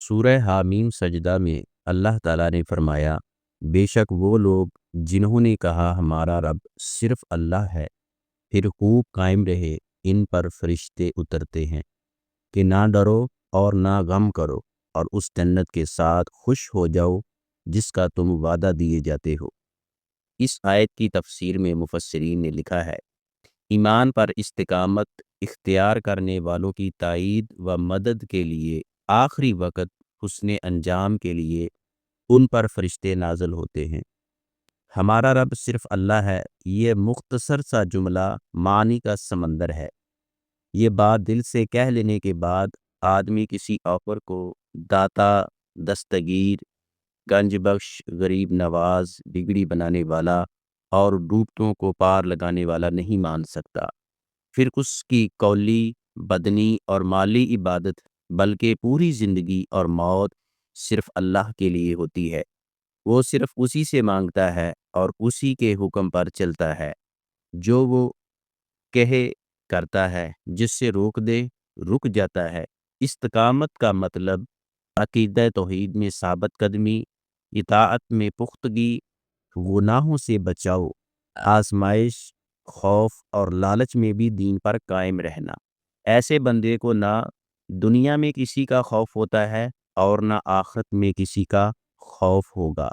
سورہ حامیم سجدہ میں اللہ تعالیٰ نے فرمایا، بے شک وہ لوگ جنہوں نے کہا ہمارا رب صرف اللہ ہے، پھر خوب قائم رہے ان پر فرشتے اترتے ہیں کہ نہ ڈرو اور نہ غم کرو اور اس جنت کے ساتھ خوش ہو جاؤ جس کا تم وعدہ دیے جاتے ہو۔ اس آیت کی تفسیر میں مفسرین نے لکھا ہے، ایمان پر استقامت اختیار کرنے والوں کی تائید و مدد کے لیے آخری وقت حسن انجام کے لیے ان پر فرشتے نازل ہوتے ہیں۔ ہمارا رب صرف اللہ ہے، یہ مختصر سا جملہ معنی کا سمندر ہے۔ یہ بات دل سے کہہ لینے کے بعد آدمی کسی آفر کو داتا، دستگیر، گنج بخش، غریب نواز، بگڑی بنانے والا اور ڈوبتوں کو پار لگانے والا نہیں مان سکتا۔ پھر اس کی قولی، بدنی اور مالی عبادت بلکہ پوری زندگی اور موت صرف اللہ کے لیے ہوتی ہے۔ وہ صرف اسی سے مانگتا ہے اور اسی کے حکم پر چلتا ہے۔ جو وہ کہے کرتا ہے، جس سے روک دے رک جاتا ہے۔ استقامت کا مطلب عقیدہ توحید میں ثابت قدمی، اطاعت میں پختگی، گناہوں سے بچاؤ، آزمائش، خوف اور لالچ میں بھی دین پر قائم رہنا۔ ایسے بندے کو نہ دنیا میں کسی کا خوف ہوتا ہے اور نہ آخرت میں کسی کا خوف ہوگا۔